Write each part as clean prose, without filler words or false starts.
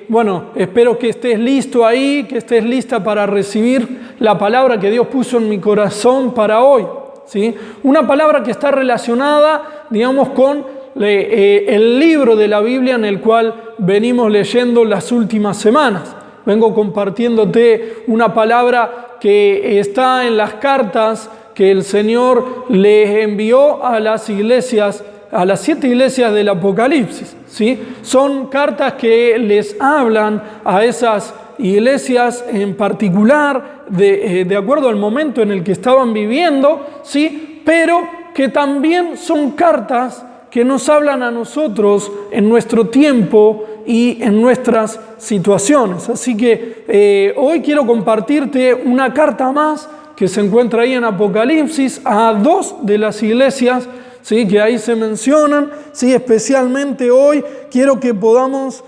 Bueno, espero que estés listo ahí, que estés lista para recibir la palabra que Dios puso en mi corazón para hoy, ¿sí? Una palabra que está relacionada, digamos, con el libro de la Biblia en el cual venimos leyendo las últimas semanas. Vengo compartiéndote una palabra que está en las cartas que el Señor les envió a las iglesias, a las 7 iglesias del Apocalipsis, ¿sí? Son cartas que les hablan a esas iglesias en particular, de acuerdo al momento en el que estaban viviendo, ¿sí? Pero que también son cartas que nos hablan a nosotros en nuestro tiempo y en nuestras situaciones. Así que hoy quiero compartirte una carta más que se encuentra ahí en Apocalipsis a 2 de las iglesias, ¿sí? Que ahí se mencionan, ¿sí? Especialmente hoy quiero que podamos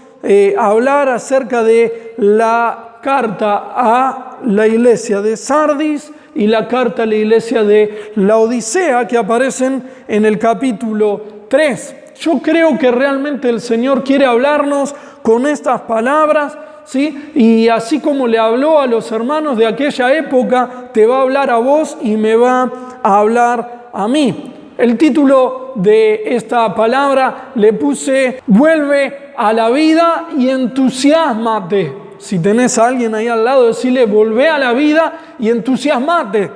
hablar acerca de la carta a la iglesia de Sardis y la carta a la iglesia de Laodicea, que aparecen en el capítulo 3. Yo creo que realmente el Señor quiere hablarnos con estas palabras, ¿sí? Y así como le habló a los hermanos de aquella época, te va a hablar a vos y me va a hablar a mí. El título de esta palabra le puse: vuelve a la vida y entusiasmate. Si tenés a alguien ahí al lado, decirle: volvé a la vida y entusiasmate.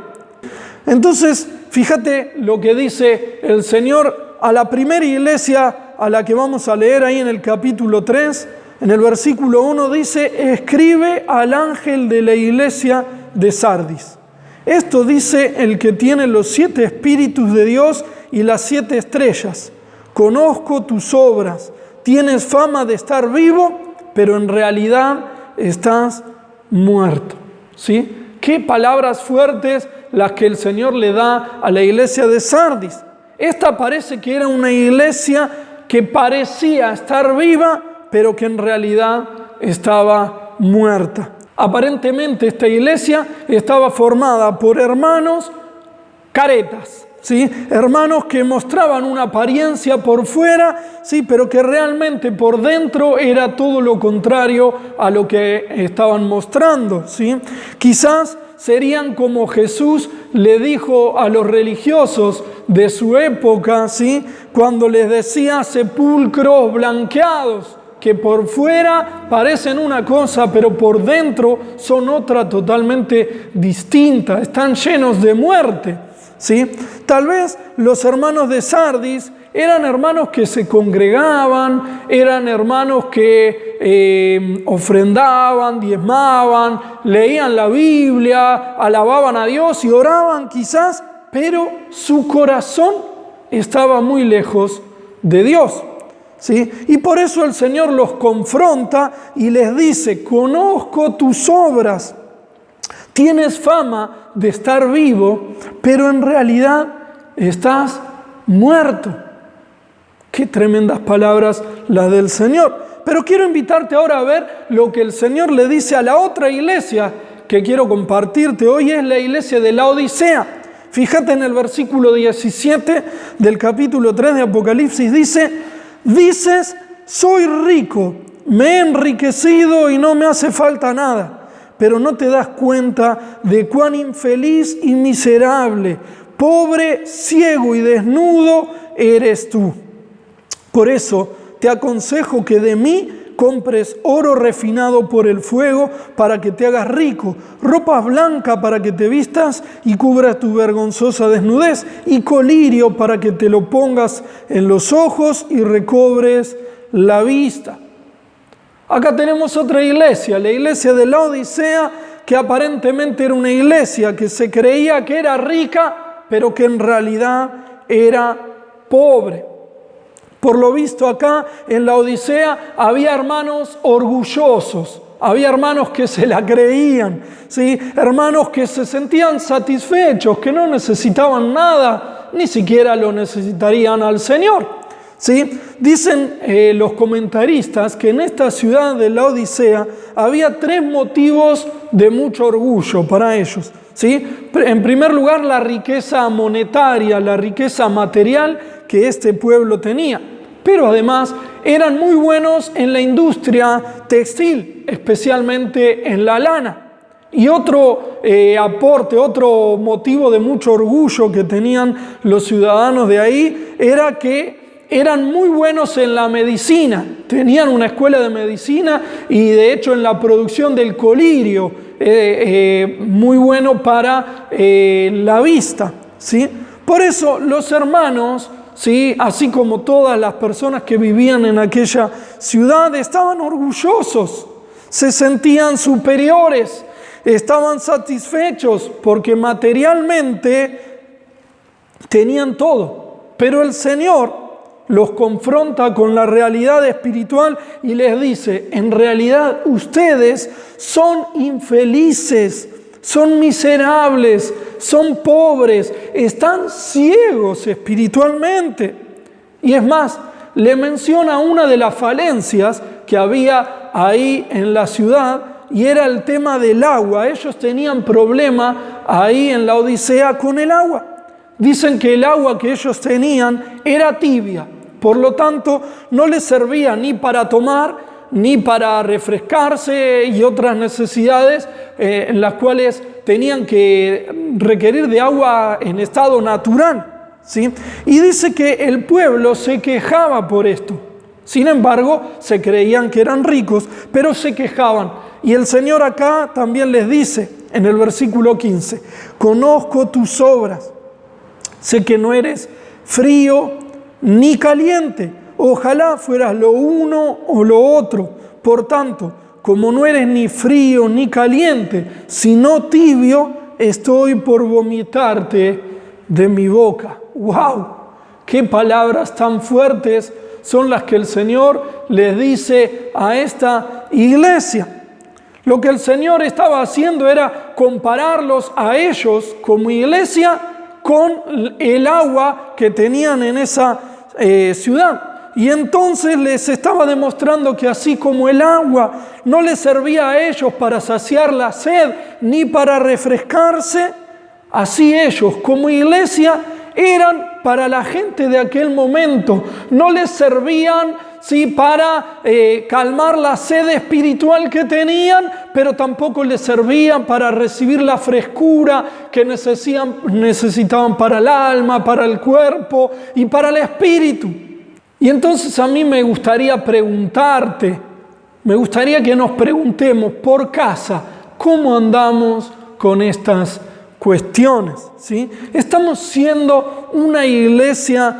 Entonces, fíjate lo que dice el Señor a la primera iglesia a la que vamos a leer ahí en el capítulo 3. En el versículo 1 dice: escribe al ángel de la iglesia de Sardis. Esto dice el que tiene los 7 espíritus de Dios y las 7 estrellas. Conozco tus obras. Tienes fama de estar vivo, pero en realidad estás muerto. ¿Sí? Qué palabras fuertes las que el Señor le da a la iglesia de Sardis. Esta parece que era una iglesia que parecía estar viva, pero que en realidad estaba muerta. Aparentemente esta iglesia estaba formada por hermanos caretas, ¿sí? Hermanos que mostraban una apariencia por fuera, ¿sí? Pero que realmente por dentro era todo lo contrario a lo que estaban mostrando, ¿sí? Quizás serían como Jesús le dijo a los religiosos de su época, ¿sí? Cuando les decía sepulcros blanqueados, que por fuera parecen una cosa, pero por dentro son otra totalmente distinta, están llenos de muerte, ¿sí? Tal vez los hermanos de Sardis eran hermanos que se congregaban, eran hermanos que ofrendaban, diezmaban, leían la Biblia, alababan a Dios y oraban quizás, pero su corazón estaba muy lejos de Dios, ¿sí? Y por eso el Señor los confronta y les dice: conozco tus obras, tienes fama de estar vivo, pero en realidad estás muerto. Qué tremendas palabras las del Señor. Pero quiero invitarte ahora a ver lo que el Señor le dice a la otra iglesia que quiero compartirte hoy, es la iglesia de Laodicea. Fíjate en el versículo 17 del capítulo 3 de Apocalipsis, dices, soy rico, me he enriquecido y no me hace falta nada, pero no te das cuenta de cuán infeliz y miserable, pobre, ciego y desnudo eres tú. Por eso te aconsejo que de mí compres oro refinado por el fuego para que te hagas rico, ropa blanca para que te vistas y cubras tu vergonzosa desnudez, y colirio para que te lo pongas en los ojos y recobres la vista. Acá tenemos otra iglesia, la iglesia de Laodicea, que aparentemente era una iglesia que se creía que era rica, pero que en realidad era pobre. Por lo visto acá en Laodicea había hermanos orgullosos, había hermanos que se la creían, ¿sí? Hermanos que se sentían satisfechos, que no necesitaban nada, ni siquiera lo necesitarían al Señor, ¿sí? Dicen los comentaristas que en esta ciudad de Laodicea había 3 motivos de mucho orgullo para ellos, ¿sí? En primer lugar, la riqueza monetaria, la riqueza material que este pueblo tenía. pero además eran muy buenos en la industria textil, especialmente en la lana. Y otro aporte, otro motivo de mucho orgullo que tenían los ciudadanos de ahí era que eran muy buenos en la medicina. Tenían una escuela de medicina y de hecho en la producción del colirio, muy bueno para la vista, ¿sí? Por eso los hermanos, ¿sí?, así como todas las personas que vivían en aquella ciudad, estaban orgullosos, se sentían superiores, estaban satisfechos porque materialmente tenían todo. Pero el Señor los confronta con la realidad espiritual y les dice: en realidad ustedes son infelices, son miserables, son pobres, están ciegos espiritualmente. Y es más, le menciona una de las falencias que había ahí en la ciudad, y era el tema del agua. Ellos tenían problema ahí en la Odisea con el agua. Dicen que el agua que ellos tenían era tibia, por lo tanto no les servía ni para tomar, ni para refrescarse y otras necesidades en las cuales tenían que requerir de agua en estado natural, ¿sí? Y dice que el pueblo se quejaba por esto. Sin embargo, se creían que eran ricos, pero se quejaban. Y el Señor acá también les dice, en el versículo 15, conozco tus obras, sé que no eres frío ni caliente, ojalá fueras lo uno o lo otro. Por tanto, como no eres ni frío ni caliente, sino tibio, estoy por vomitarte de mi boca. ¡Wow! ¡Qué palabras tan fuertes son las que el Señor les dice a esta iglesia! Lo que el Señor estaba haciendo era compararlos a ellos como iglesia con el agua que tenían en esa ciudad. Y entonces les estaba demostrando que así como el agua no les servía a ellos para saciar la sed ni para refrescarse, así ellos como iglesia eran para la gente de aquel momento. No les servían, sí, para calmar la sed espiritual que tenían, pero tampoco les servían para recibir la frescura que necesitaban para el alma, para el cuerpo y para el espíritu. Y entonces a mí me gustaría preguntarte, me gustaría que nos preguntemos por casa, ¿cómo andamos con estas cuestiones? ¿Sí? ¿Estamos siendo una iglesia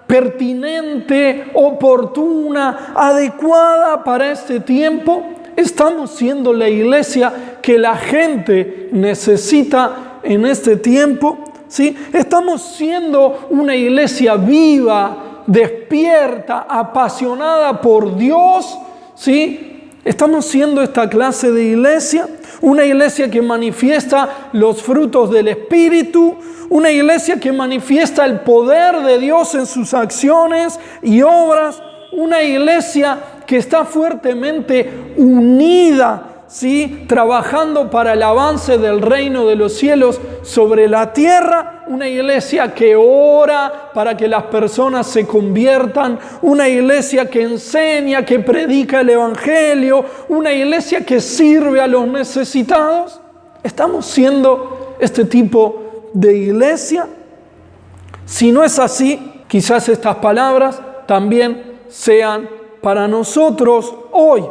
pertinente, oportuna, adecuada para este tiempo? ¿Estamos siendo la iglesia que la gente necesita en este tiempo? ¿Sí? ¿Estamos siendo una iglesia viva, despierta, apasionada por Dios? ¿Sí? ¿Estamos siendo esta clase de iglesia? Una iglesia que manifiesta los frutos del Espíritu, una iglesia que manifiesta el poder de Dios en sus acciones y obras, una iglesia que está fuertemente unida, ¿sí?, trabajando para el avance del reino de los cielos sobre la tierra, una iglesia que ora para que las personas se conviertan, una iglesia que enseña, que predica el evangelio, una iglesia que sirve a los necesitados. ¿Estamos siendo este tipo de iglesia? Si no es así, quizás estas palabras también sean para nosotros hoy.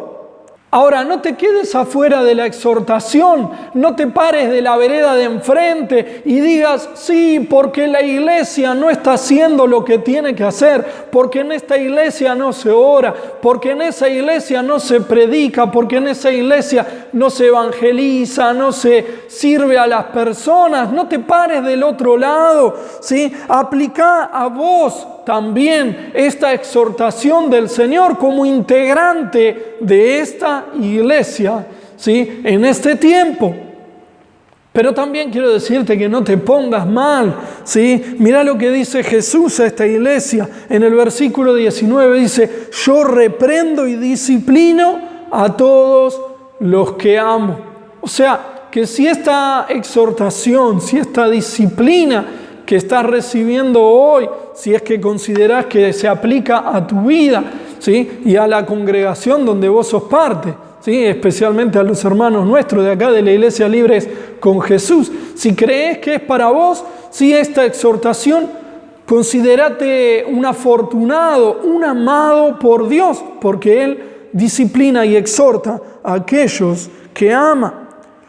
Ahora, no te quedes afuera de la exhortación, no te pares de la vereda de enfrente y digas, sí, porque la iglesia no está haciendo lo que tiene que hacer, porque en esta iglesia no se ora, porque en esa iglesia no se predica, porque en esa iglesia no se evangeliza, no se sirve a las personas. No te pares del otro lado, ¿sí? Aplica a vos también esta exhortación del Señor como integrante de esta iglesia, ¿sí?, en este tiempo. Pero también quiero decirte que no te pongas mal, ¿sí? Mira lo que dice Jesús a esta iglesia. En el versículo 19 dice, yo reprendo y disciplino a todos los que amo. O sea, que si esta exhortación, si esta disciplina que estás recibiendo hoy, si es que considerás que se aplica a tu vida, ¿sí? Y a la congregación donde vos sos parte, ¿sí? Especialmente a los hermanos nuestros de acá de la Iglesia Libres con Jesús. Si crees que es para vos, ¿sí? Esta exhortación, considérate un afortunado, un amado por Dios, porque Él disciplina y exhorta a aquellos que ama.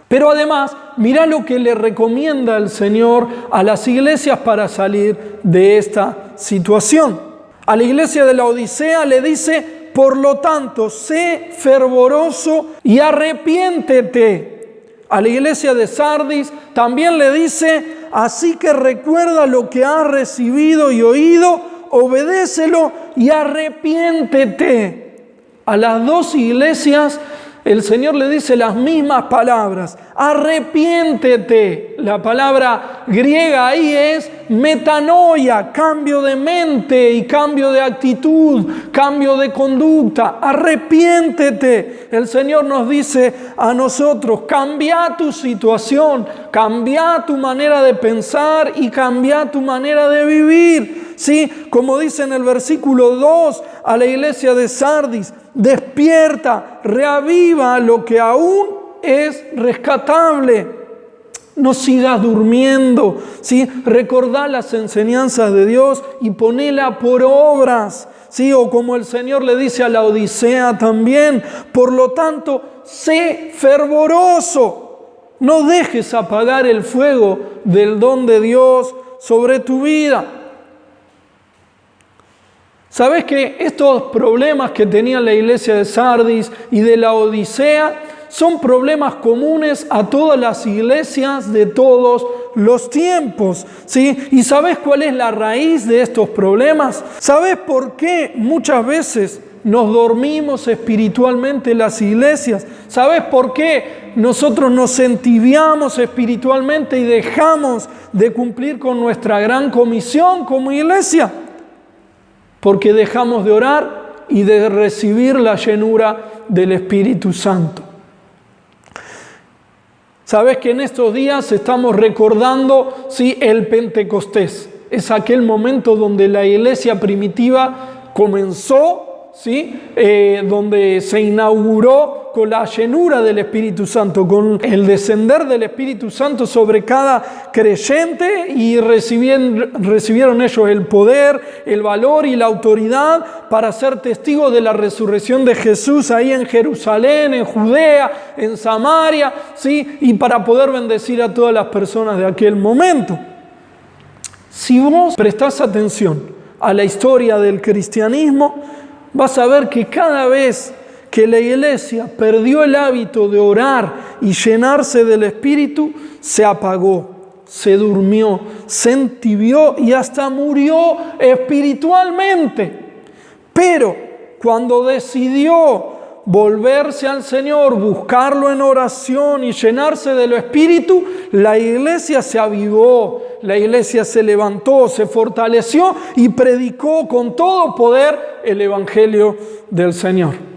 Pero además, mira lo que le recomienda el Señor a las iglesias para salir de esta situación. A la iglesia de la Odisea le dice: por lo tanto, sé fervoroso y arrepiéntete. A la iglesia de Sardis también le dice: así que recuerda lo que has recibido y oído, obedécelo y arrepiéntete. A las dos iglesias el Señor le dice las mismas palabras: arrepiéntete. La palabra griega ahí es metanoia, cambio de mente y cambio de actitud, cambio de conducta. Arrepiéntete. El Señor nos dice a nosotros: cambia tu situación, cambia tu manera de pensar y cambia tu manera de vivir. ¿Sí? Como dice en el versículo 2 a la iglesia de Sardis: despierta, reaviva lo que aún es rescatable. No sigas durmiendo, ¿sí? Recordá las enseñanzas de Dios y ponela por obras, ¿sí? O como el Señor le dice a la Odisea también: por lo tanto, sé fervoroso. No dejes apagar el fuego del don de Dios sobre tu vida. ¿Sabes que estos problemas que tenía la iglesia de Sardis y de la Odisea son problemas comunes a todas las iglesias de todos los tiempos? ¿Sí? ¿Y sabes cuál es la raíz de estos problemas? ¿Sabes por qué muchas veces nos dormimos espiritualmente en las iglesias? ¿Sabes por qué nosotros nos entibiamos espiritualmente y dejamos de cumplir con nuestra gran comisión como iglesia? Porque dejamos de orar y de recibir la llenura del Espíritu Santo. Sabes que en estos días estamos recordando, sí, el Pentecostés. Es aquel momento donde la iglesia primitiva comenzó, ¿sí? Donde se inauguró con la llenura del Espíritu Santo, con el descender del Espíritu Santo sobre cada creyente, y recibieron ellos el poder, el valor y la autoridad para ser testigos de la resurrección de Jesús ahí en Jerusalén, en Judea, en Samaria, ¿sí? Y para poder bendecir a todas las personas de aquel momento. Si vos prestás atención a la historia del cristianismo, vas a ver que cada vez que la iglesia perdió el hábito de orar y llenarse del Espíritu, se apagó, se durmió, se entibió y hasta murió espiritualmente. Pero cuando decidió volverse al Señor, buscarlo en oración y llenarse del Espíritu, la iglesia se avivó, la iglesia se levantó, se fortaleció y predicó con todo poder el Evangelio del Señor.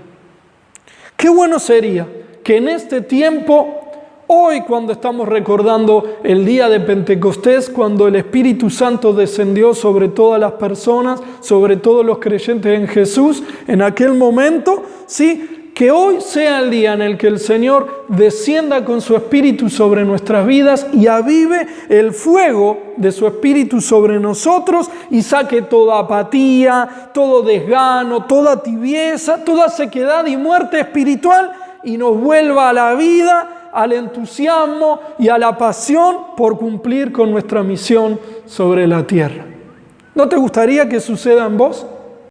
Qué bueno sería que en este tiempo, hoy cuando estamos recordando el día de Pentecostés, cuando el Espíritu Santo descendió sobre todas las personas, sobre todos los creyentes en Jesús, en aquel momento, sí, que hoy sea el día en el que el Señor descienda con su Espíritu sobre nuestras vidas y avive el fuego de su Espíritu sobre nosotros y saque toda apatía, todo desgano, toda tibieza, toda sequedad y muerte espiritual y nos vuelva a la vida, al entusiasmo y a la pasión por cumplir con nuestra misión sobre la tierra. ¿No te gustaría que suceda en vos?